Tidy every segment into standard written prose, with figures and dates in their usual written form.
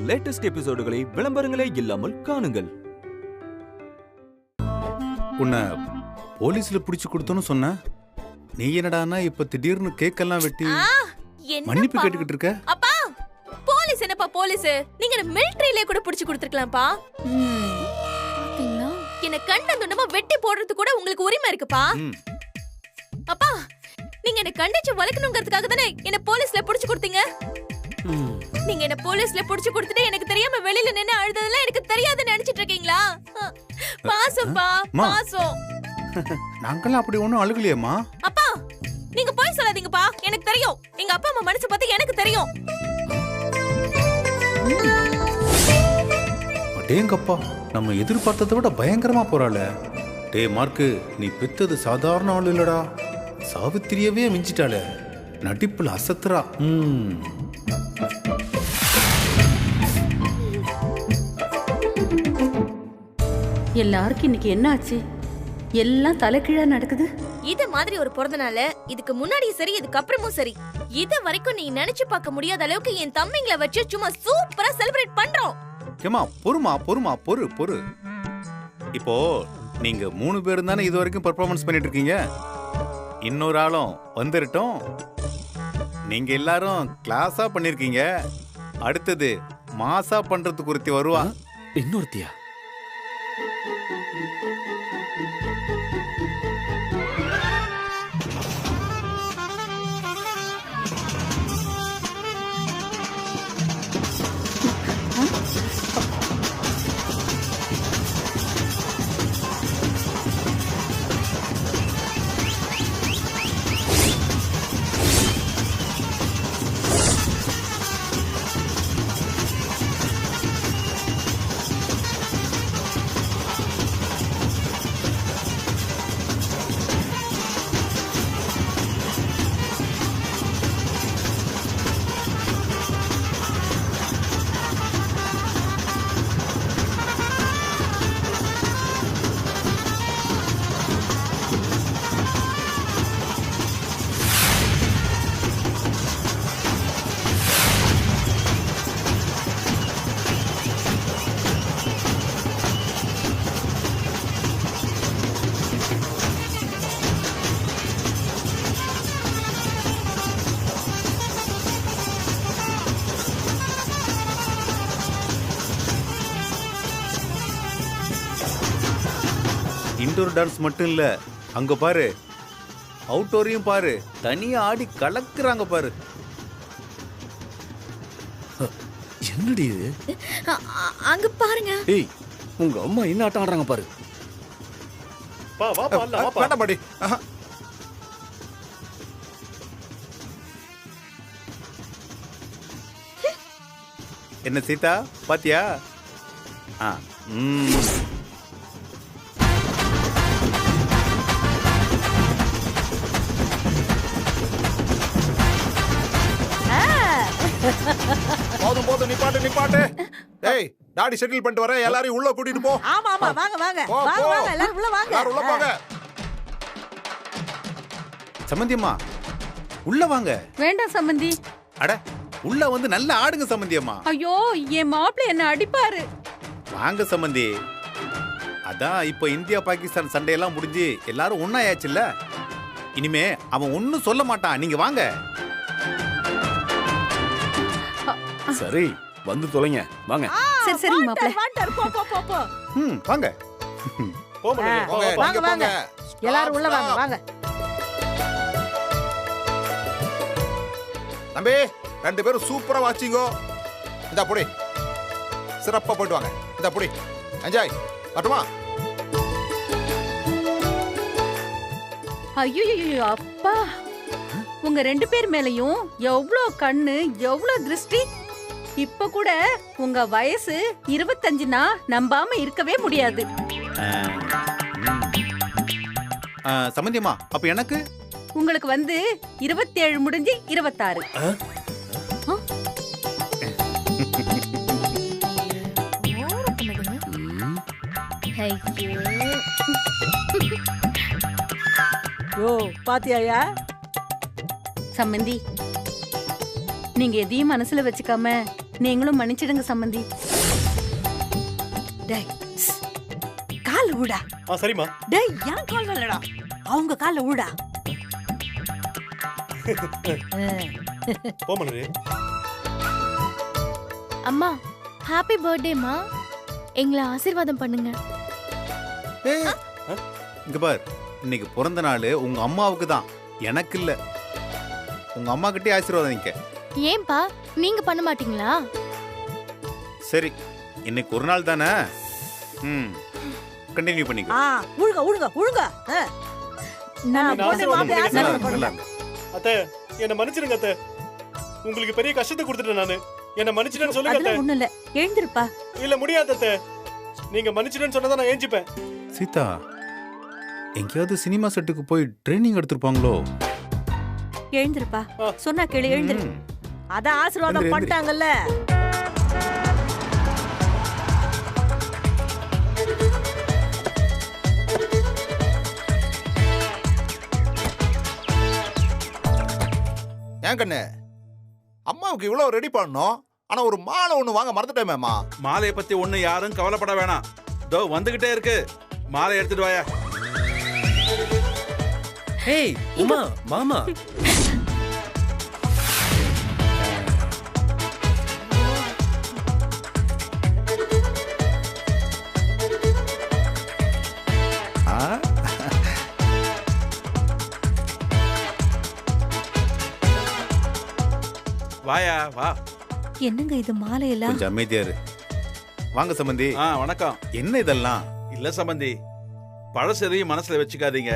Latest எபிசோடுகளை விளம்பரங்களே இல்லாமல் காணுங்கள். உன்னை போலீஸ்ல புடிச்சு கொடுத்தோன்னு சொன்ன, நீ என்னடானா இப்ப திடீர்னு கேக்கெல்லாம் வெட்டி மன்னிப்பு கேட்டுக்கிட்டு இருக்க? அப்பா போலீஸ் என்னப்பா போலீஸ், நீங்க மிலிட்டரியிலே கூட புடிச்சு கொடுத்துருக்கலாம்ப்பா. என்ன கண்டந்துண்டமா வெட்டி போடுறது கூட உங்களுக்கு உரிமை இருக்குப்பா. அப்பா நீங்க என்ன கண்டிச்சு வளைக்கணுங்கிறதுக்காக தானே என்ன போலீஸ்ல புடிச்சு கொடுத்தீங்க. நீங்க என்ன போலீஸ்ல புடிச்சு கொடுத்துட்டு எனக்கு தெரியாம வெளியில நின்னு அழுததெல்லாம் எனக்கு தெரியாதுன்னு நினைச்சிட்டு இருக்கீங்களா? பாசம்ப்பா பாசம். நாங்கெல்லாம் அப்படி ஒண்ணும் அழுகலையேம்மா. அப்பா நீங்க போய் சொல்லாதீங்கப்பா, எனக்கு தெரியும். எங்க அப்பா அம்மா மனசு பத்தி எனக்கு தெரியும். அடேங்கப்பா, நம்ம எதிர்பார்த்ததை விட பயங்கரமா போறாள. டே மார்க்கு, நீ பெத்தது சாதாரண ஆள் இல்லடா, சாவித்திரியவே மிஞ்சிட்டாளே. நடிப்புல அசத்துறா. எல்லாருக்கும் இன்னைக்கு என்ன ஆச்சு? எல்லாம் தலைகீழா நடக்குது. இது மாதிரி ஒரு பிறந்தநாள் இதுக்கு முன்னாடியும் சரி இதுக்கு அப்புறமும் சரி இது வரைக்கும் நீ நினைச்சு பார்க்க முடியாத அளவுக்கு என் தம்பிங்களை வச்சு சும்மா சூப்பரா செலிப்ரேட் பண்றோம். ஏமா பொறுமா பொறு. இப்போ நீங்க 3 பேரும் தானே இது வரைக்கும் பெர்ஃபார்மன்ஸ் பண்ணிட்டு இருக்கீங்க. இன்னொரு ஆளும் வந்துரட்டும். நீங்க எல்லாரும் கிளாஸா பண்ணிருக்கீங்க, அடுத்தது மாசா பண்றதுக்கு ஒருத்தி வருவா. இன்னொருத்தியா? இன்டோர் டான்ஸ் மட்டும் இல்ல, அங்க பாரு அவுட்டோரையும் பாரு, தனியா ஆடி கலக்குறாங்க பாரு. என்னடி இது? அங்க பாருங்க. ஏய், உங்க அம்மா என்ன ஆட்டம் ஆடுறாங்க பாரு. வேண்டாம் பாடி. என்ன சீதா பாத்தியா? போதும் நிப்பாட்டு. டேய் டாடி செட்டில் பண்ணிட்டு வரேன், எல்லாரையும் உள்ள கூட்டிட்டு போ. ஆமா வாங்க எல்லாரும் உள்ள வாங்க. உள்ள போங்க. சம்பந்தியம்மா உள்ள வாங்க. வேண்டாம் சம்பந்தி. அட உள்ள வந்து நல்லா ஆடுங்க சம்பந்தியம்மா. ஐயோ என் மாப்பிள்ள என்ன அடிப்பாரு. வாங்க சம்பந்தி. அதான் இப்ப இந்தியா பாகிஸ்தான் சண்டையெல்லாம் முடிஞ்சு எல்லாரும் ஒன்னாயாச்சுல்ல, இனிமே அவன் ஒன்னும் சொல்ல மாட்டான். நீங்க வாங்க. சரி வந்து தொலைங்க, வாங்க. சரி மாப்பிள்ள. போ. வாங்க. வாங்க. எல்லாரும் உள்ள வாங்க. தம்பி 2 பேரும் சூப்பரா வாச்சிங்கோ. இந்த புடி சிறப்பா போயிட்டு வாங்க. இந்த புடி என்ஜாய். வரட்டுமா? ஐயோ அப்பா, உங்க 2 பேர் மேலயும் எவ்வளவு கண்ணு, எவ்வளவு திருஷ்டி. இப்ப கூட உங்க வயசு 25னா நம்பாம இருக்கவே முடியாது. சம்பந்தியம்மா அப்ப எனக்கு உங்களுக்கு வந்து 27 முடிஞ்சு 26. யோ பாத்தியாயா? சம்பந்தி, நீங்க எதையும் மனசுல வச்சுக்காம நீங்களும் மன்னிச்சிடுங்க சம்பந்தி. டேய் கால் ஊடா. சரிம்மா. டேய் ஏன் கால் இல்லடா, அவங்க கால ஊடா. போ மலரு. அம்மா ஹாப்பி பர்த்டேமா, எங்களை ஆசீர்வாதம் பண்ணுங்க. ஏய், இங்க பார், இன்னைக்கு பிறந்த நாள் உங்க அம்மாவுக்கு தான், எனக்கு இல்ல. உங்க அம்மா கிட்டே ஆசீர்வாதம் நிக்க. ஏன்பா நீங்க பண்ண மாட்டீங்களா? சரி, இன்னைக்கு ஒரு நாள் தானே. கண்டினியூ பண்ணிக்க. உழுங்க உழுங்க உழுங்க. நான் போட்டு மாப்பிள்ளை ஆசீர்வாதம் நல்லா பண்ணுங்க. அத்தை என்ன மன்னிச்சிடுங்க அத்தை, உங்களுக்கு பெரிய கஷ்டத்தை கொடுத்துட்டேன் நானு. என்ன மன்னிச்சிடுன்னு சொல்லுங்க அத்தை. அதெல்லாம் ஒண்ணும் இல்ல, எழுந்திருப்பா. இல்ல முடியாது அத்தை, நீங்க மன்னிச்சிடுன்னு சொன்னதா நான் ஏஞ்சிப்பேன். சீதா, எங்கேயாவது சினிமா செட்டுக்கு போய் ட்ரைனிங் எடுத்திருப்பாங்களோ? எழுந்திருப்பா, சொன்னா கேளு, எழுந்திரு. அதான் ஆசீர்வாதம் பண்ணிட்டாங்கல்ல. ஏன் கண்ணு, அம்மாவுக்கு இவ்வளவு ரெடி பண்ணோம், ஆனா ஒரு மாலை ஒண்ணு வாங்க மறந்துட்டேமேம்மா. மாலையை பத்தி ஒண்ணு யாரும் கவலைப்பட வேணாம். தோ வந்துகிட்டே இருக்கு, மாலை எடுத்துட்டு வாயா. ஹேய் உமா, மாமா. வாயா வா. என்னங்க இது மாலையெல்லாம்? கொஞ்சம் அமைதியா இரு. வாங்க சம்பந்தி. வணக்கம். என்ன இதெல்லாம்? இல்ல சம்பந்தி, பழசெதையும் மனசுல வச்சுக்காதீங்க.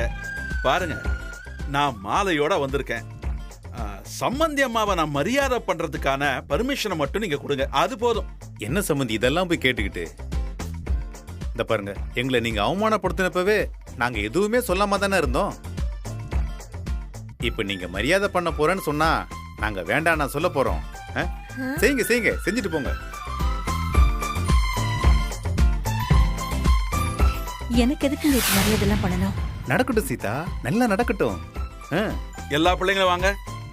பாருங்க, நான் மாலையோட வந்திருக்கேன். சம்பந்தி அம்மாவை நான் மரியாதை பண்றதுக்கான பர்மிஷனை மட்டும் நீங்க கொடுங்க, அது போதும். என்ன சம்பந்தி இதெல்லாம் போய் கேட்டுக்கிட்டு? இந்த பாருங்க, எங்களை நீங்க அவமானப்படுத்தினப்பவே நாங்க எதுவுமே சொல்லாம தானே இருந்தோம். இப்ப நீங்க மரியாதை பண்ண போறேன்னு சொன்னா நாங்க வேண்டாம் நான் சொல்ல போறோம். செய்யுங்க செய்யுங்க, செஞ்சுட்டு போங்க. எனக்கு எதுக்கு இந்த மரியாதை எல்லாம் பண்ணணும்? நடக்கட்டும் சீதா, நல்லா நடக்கட்டும். எல்லா பிள்ளைங்களும் வாங்க,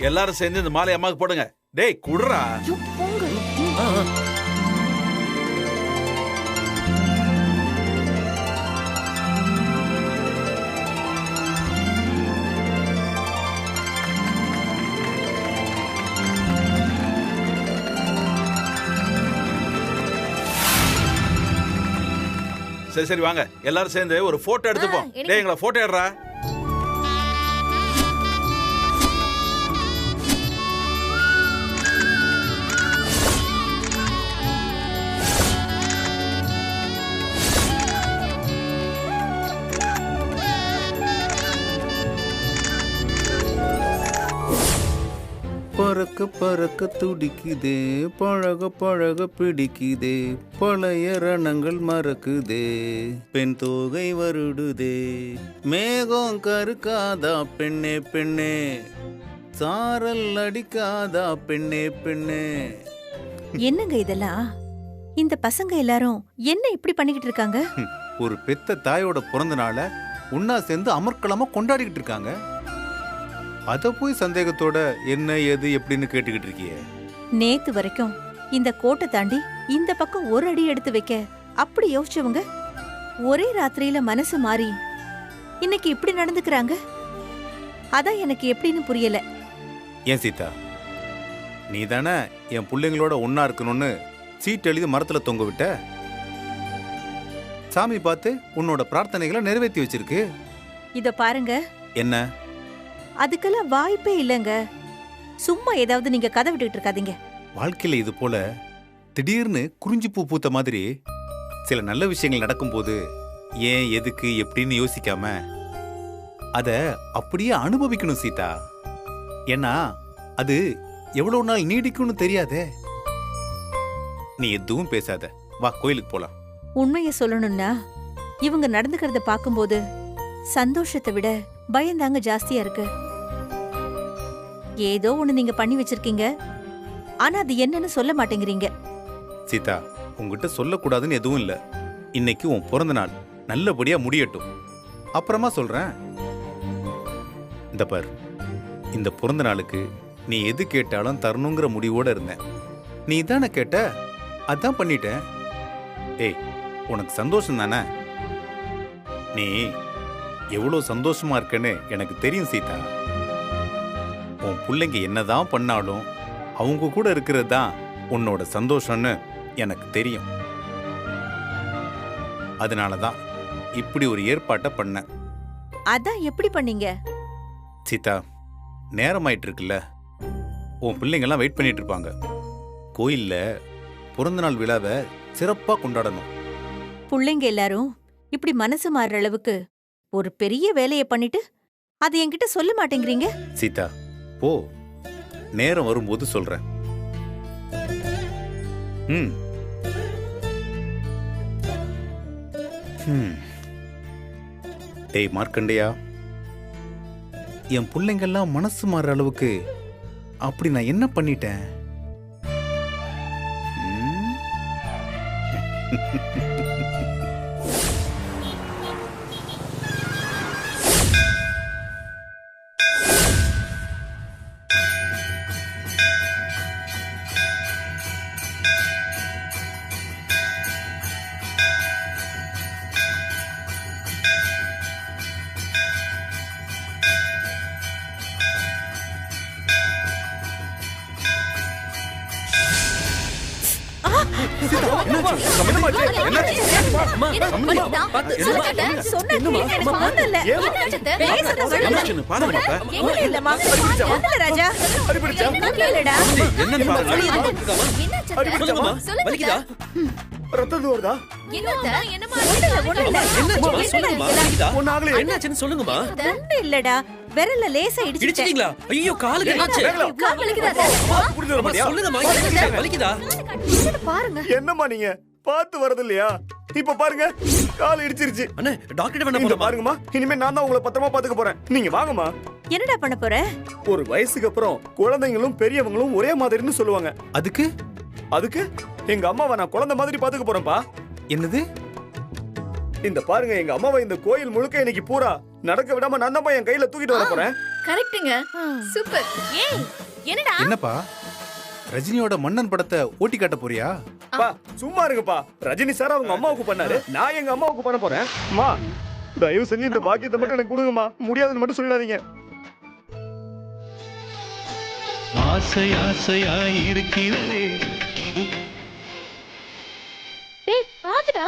எல்லாரும் சேர்ந்து இந்த மாலை அம்மாவுக்கு போடுங்க. டேய் குடுறா. சரி சரி வாங்க, எல்லாரும் சேர்ந்து ஒரு போட்டோ எடுத்துப்போம். டேய் எங்களை போட்டோ எடுறா. பறக்க பறக்க துடிக்குதே, பழக பழக பிடிக்குதே, பழைய ரணங்கள் மறக்குதே, பெண் தோகை வருடுதே, மேகம் கருக்காதா பெண்ணே பெண்ணே, சாரல் அடிக்காதா பெண்ணே பெண்ணே. என்னங்க இதெல்லாம்? இந்த பசங்க எல்லாரும் என்ன இப்படி பண்ணிக்கிட்டு இருக்காங்க? ஒரு பெத்த தாயோட பிறந்த நாளை உன்னா சேர்ந்து அமர்க்கலமா கொண்டாடிக்கிட்டு இருக்காங்க. அத போய் சந்தேகத்தோட என்ன ஏது எப்படின்னு கேட்டுக்கிட்டு இருக்கியே. நேத்து வரைக்கும் இந்த கோட்டை தாண்டி இந்த பக்கம் ஒரு அடி எடுத்து வைக்க அப்படி யோசிச்சவங்க ஒரே ராத்திரியில மனசு மாறி இன்னைக்கு இப்படி நடந்துக்கிறாங்க. அதான் எனக்கு எப்படின்னு புரியல. ஏன் சீதா, நீ தானே என் பிள்ளைங்களோட ஒன்னா இருக்கணும்னு சீட் எழுதி மரத்துல தொங்க விட்ட. சாமி பார்த்து உன்னோட பிரார்த்தனைகளை நிறைவேற்றி வச்சிருக்கு. இத பாருங்க, என்ன அதுக்கெல்லாம் வாய்ப்பே இல்லங்க. சும்மா ஏதாவது நீங்க கதை விட்டுட்டு இருக்காதீங்க. வாழ்க்கையில இது போல திடீர்னு குறிஞ்சி பூ பூத்த மாதிரி சில நல்ல விஷயங்கள் நடக்கும்போது ஏன் எதுக்கு எப்படின்னு யோசிக்காம அத அப்படியே அனுபவிக்கணும் சீதா. ஏன்னா அது எவ்வளவு நாள் நீடிக்கும்னு தெரியாதே. நீ எதுவும் பேசாத, வா கோயிலுக்கு போலாம். உண்மையை சொல்லணும்னா இவங்க நடந்துக்கிறத பாக்கும்போது சந்தோஷத்தை விட பயந்தாங்க ஜாஸ்தியா இருக்கு. ஏதோ ஒண்ணு நீங்க பண்ணி வச்சிருக்கீங்க, ஆனா அது என்னன்னு சொல்ல மாட்டேங்கிறீங்க. சீதா, உங்ககிட்ட சொல்லக்கூடாதுன்னு எதுவும் இல்ல. இன்னைக்கு உன் பிறந்த நாள், நல்லபடியா முடியட்டும், அப்புறமா சொல்றேன். இந்த பார், இந்த பிறந்த நாளுக்கு நீ எது கேட்டாலும் தரணுங்கிற முடிவோட இருந்தேன். நீ தானே கேட்ட, அதான் பண்ணிட்டேன். ஏய், உனக்கு சந்தோஷம் தானே? நீ எவ்வளவு சந்தோஷமா இருக்கன்னு எனக்கு தெரியும் சீதா. உன் பிள்ளைங்க என்னதான் பண்ணாலும் அவங்க கூட இருக்கிறது தான் உன்னோட சந்தோஷம்னு எனக்கு தெரியும். அதனாலதான் இப்படி ஒரு ஏற்பாட்டை பண்ண. அதான் எப்படி பண்ணீங்க? சீதா, நேரமாயிட்டு இருக்குல்ல, உன் பிள்ளைங்கெல்லாம் வெயிட் பண்ணிட்டு இருப்பாங்க. கோயில்ல பிறந்தநாள் விழாவை சிறப்பா கொண்டாடணும். புள்ளைங்க எல்லாரும் இப்படி மனசு மாறுற அளவுக்கு ஒரு பெரிய வேலையை பண்ணிட்டு அது என்கிட்ட சொல்ல மாட்டேங்கிறீங்க. சீதா, போ, நேரம் வரும்போது சொல்றேன். ம் டேய் மார்க்கண்டையா, என் பிள்ளைங்கெல்லாம் மனசு மாறுற அளவுக்கு அப்படி நான் என்ன பண்ணிட்டேன்? இல்லடா, விரல்ல லேசா இடிச்சிட்டீங்களா? ஐயோ, காலுக்கு என்னாச்சு? சொல்லுங்கம்மா, வலிக்குதா? பாருங்க. என்னம்மா நீங்க பார்த்து வரது இல்லையா? இப்ப பாருங்க, கால் இடிச்சிருச்சு. அண்ணே, டாக்டர் வேணா இங்க போறோம். பாருங்கம்மா, இனிமே நான் தான் உங்களை பத்திரமா பாத்துக்க போறேன். நீங்க வாங்கம்மா. என்னடா பண்ண போற? ஒரு வயசுக்கு அப்புறம் குழந்தைங்களும் பெரியவங்களும் ஒரே மாதிரின்னு சொல்லுவாங்க. அதுக்கு அதுக்கு எங்க அம்மாவை நான் குழந்தை மாதிரி பாத்துக்க போறேன்ப்பா. என்னது? இந்த பாருங்க, எங்க அம்மாவை இந்த கோயில் முழுக்க இன்னைக்கு பூரா நடக்க விடாம நான் தான் என் கையில தூக்கிட்டு வர போறேன். கரெக்ட்டுங்க. சூப்பர். ஏய், என்னடா? என்னப்பா, ரஜினியோட மன்னன் படத்தை ஓட்டி காட்ட போறியா? பா, சும்மா இருங்கப்பா. ரஜினி சார் அவங்க அம்மாவுக்கு பண்ணாரு, நான் எங்க அம்மாவுக்கு பண்ண போறேன். அம்மா, தயவு செஞ்சு இந்த பாக்கியத்தை மட்டும் எனக்கு கொடுங்கம்மா. முடியாதுன்னு மட்டும் சொல்லிடாதீங்க. ஆசை ஆசையாய் இருக்கிறதே. டேய், பாத்துடா.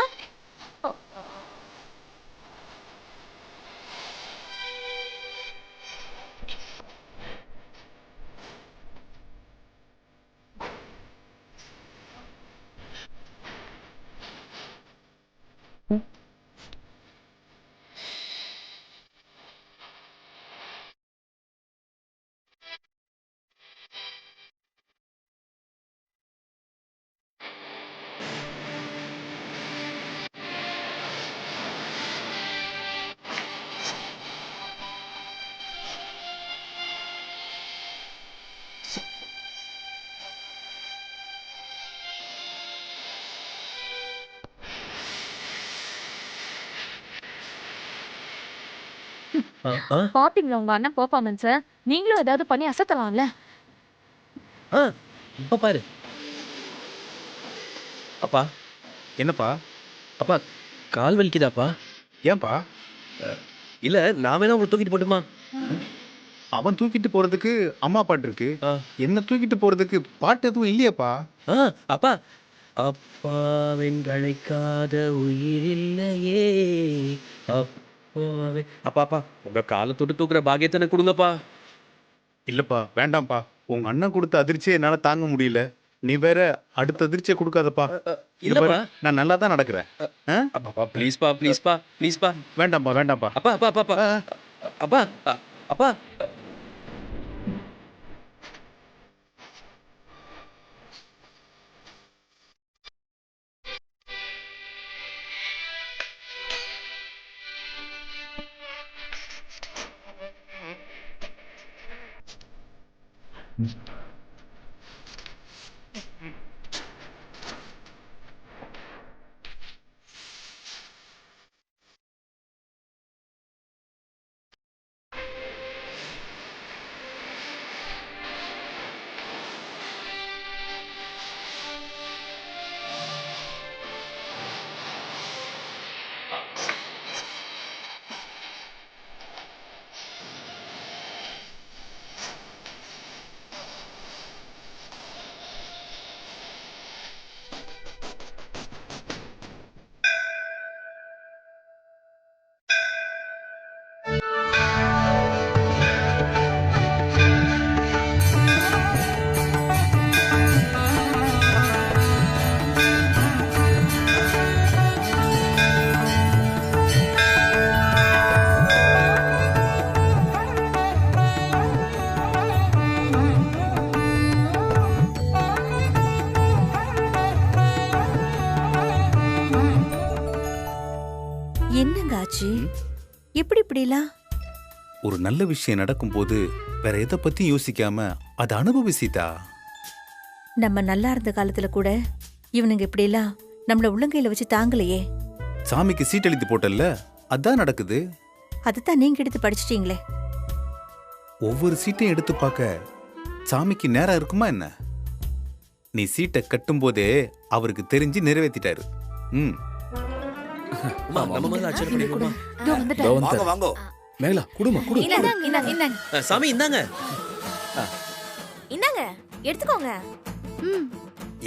பாத்தீங்களா உங்க அண்ணன் பெர்ஃபார்மன்ஸ்? நீங்களும் ஏதாவது பண்ணி அசத்தலாம்ல. இப்ப பாரு. அப்பா, என்னப்பா? அப்பா, கால் வலிக்குதாப்பா? ஏன்பா? இல்ல, நான் வேணா உங்களை தூக்கிட்டு போட்டுமா? அவன் தூக்கிட்டு போறதுக்கு அம்மா பாட்டு இருக்கு, ஆ. என்ன தூக்கிட்டு போறதுக்கு பாட்டு எதுவும் இல்லையேப்பா. அப்பா, அப்பாவின் அழைக்காத உயிர் இல்லையே. அப்பாவே. அப்பா, அப்பா, உங்க காலை தொட்டு தூக்குற பாக்கியத்தை எனக்கு கொடுங்கப்பா. இல்லப்பா, வேண்டாம்ப்பா. உங்க அண்ணன் கொடுத்த அதிர்ச்சியை என்னால தாங்க முடியல. நீ வேற அடுத்த அதிர்ச்சியை கொடுக்காதப்பா. இல்லப்பா, நான் நல்லா தான் நடக்கிறேன். அப்பா, ப்ளீஸ்பா, ப்ளீஸ்பா, ப்ளீஸ்பா. வேண்டாம்ப்பா, வேண்டாம்ப்பா. அப்பா, அப்பா, அப்பா, அப்பா, அப்பா. ஆச்சு? எப்படி இப்படிலாம்? ஒரு நல்ல விஷயம் நடக்கும்போது வேற எதை பத்தியும் யோசிக்காம அதை அனுபவி சீதா. நம்ம நல்லா இருந்த காலத்துல கூட இவனுங்க இப்படிலாம் நம்மள உள்ளங்கையில வச்சு தாங்கலையே. சாமிக்கு சீட் எழுதி போட்டல்ல, அதான் நடக்குது. அதுதான் நீங்க எடுத்து படிச்சிட்டீங்களே. ஒவ்வொரு சீட்டையும் எடுத்து பார்க்க சாமிக்கு நேரம் இருக்குமா என்ன? நீ சீட்டை கட்டும் போதே அவருக்கு தெரிஞ்சு நிறைவேற்றிட்டாரு. ம், அம்மா, நம்ம முதல்ல அர்ச்சனை பண்ணிடுவோமா? வாங்க வாங்க மேகலா குடுமா குடு. சாமி இந்தாங்க. இந்தாங்க எடுத்துக்கோங்க.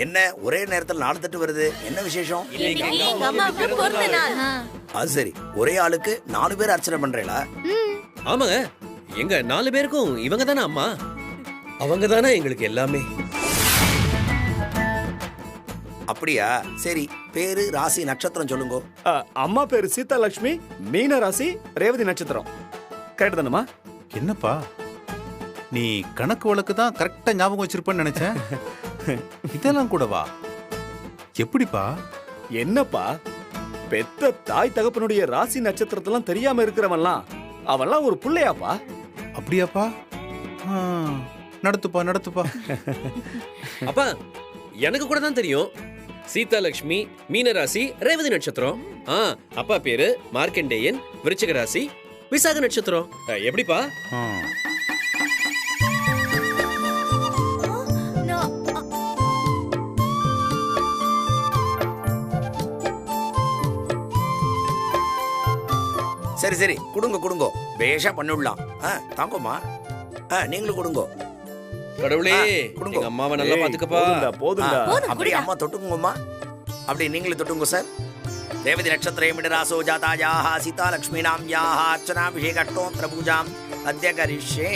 என்ன ஒரே நேரத்தில் 4 தட்டு வருது? என்ன விசேஷம்? இன்னைக்கு எங்க அம்மாவுக்கு பிறந்த நாள். அது சரி, ஒரே ஆளுக்கு 4 பேர் அர்ச்சனை பண்றீங்களா? ஆமாங்க, எங்க 4 பேருக்கும் இவங்க தானே அம்மா. அவங்க தானே எங்களுக்கு எல்லாமே. அப்படியா? சரி, பேரு, ராசி, நட்சத்திரம் சொல்லுங்க. அம்மா பேரு சீதா லட்சுமி, மீன ராசி, ரேவதி நட்சத்திரம். கரெக்ட் தானம்மா? என்னப்பா நீ கணக்கு வழக்கு தான் கரெக்டா ஞாபகம் வச்சிருப்பேன்னு நினைச்சேன். இதெல்லாம் கூடவா? எப்படிப்பா? என்னப்பா பெத்த தாய் தகப்பனுடைய ராசி நட்சத்திரத்தெல்லாம் தெரியாம இருக்கிறவன்லாம் அவன்லாம் ஒரு புள்ளையாப்பா? அப்படியாப்பா? நடத்துப்பா நடத்துப்பா. அப்பா எனக்கு கூட தான் தெரியும். சீதா லட்சுமி, மீனராசி, ரேவதி நட்சத்திரம். அப்பா பேரு மார்க்கண்டேயன், விருச்சிக ராசி, விசாக நட்சத்திரம். எப்படிப்பா? சரி சரி, குடுங்க குடுங்க, பேஷா பண்ணிடலாம். தாங்கம்மா, நீங்களும் குடுங்க. கடவுளே, எங்க அம்மாவை நல்லா பாத்துக்கப்பா. போதும்டா. அப்படியே அம்மா தொட்டுங்கம்மா. அப்படி நீங்களும் தொட்டுங்க சார். ரேவதி நட்சத்திரே மிடராசோ ஜாதாயாஹ சீதா லக்ஷ்மீனாம் யாஹ அர்ச்சனாபிஷேகட்டோத்திர பூஜாம் அத்ய கரிஷ்யே.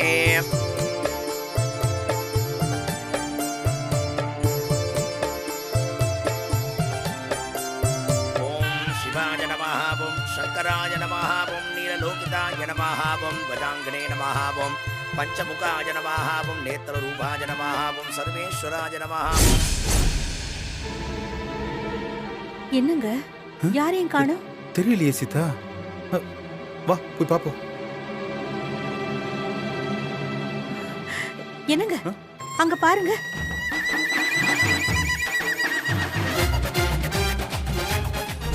ஓம் சிவாய நமஹ, ஓம் சங்கராய நமஹ, ஓம் நீலலோகிதாய நமஹ, ஓம் கஜாங்கனே நமஹ, ஓம் பஞ்சமுகாய நமஹ, ஓம் நேத்ரரூபாய நமஹ, ஓம் சர்வேஸ்வராய நமஹ. என்னங்க யாரையும் காணோம்? தெரியலையே சீதா. வா போய் பாப்போம். என்னங்க அங்க பாருங்க.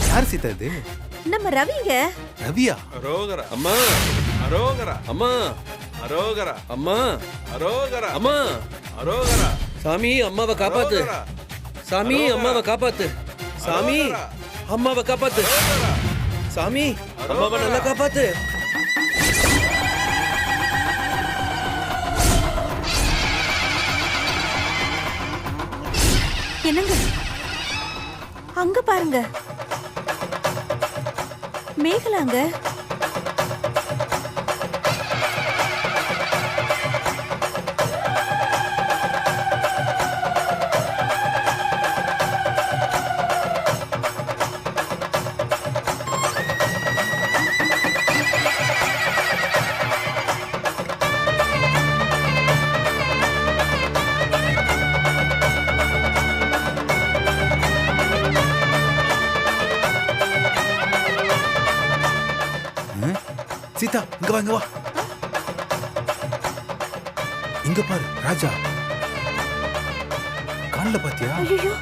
யார் சீதா இது? நம்ம ரவிங்க. ரவியா? அரோகரா அம்மா, அரோகரா அம்மா, அரோகரா அம்மா, அரோகரா அம்மா. அரோகரா. சாமி அம்மாவை காப்பாத்து. சாமி அம்மாவை காப்பாத்து. சாமி அம்மாவை காப்பாத்து. சாமி அம்மாவை நல்லா காப்பாத்து. என்னங்க அங்க பாருங்க, மேகலாங்க. சீதா இங்க வா, இங்க வா. இங்க பாரு ராஜா. கால்ல பாத்தியா? ஐயோ,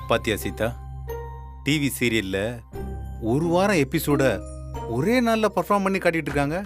பாத்தியா சீதா? டிவி சீரியல்ல ஒரு வாரம் எபிசோட ஒரே நாள்ல பெர்ஃபார்ம் பண்ணி காட்டிட்டு இருக்காங்க.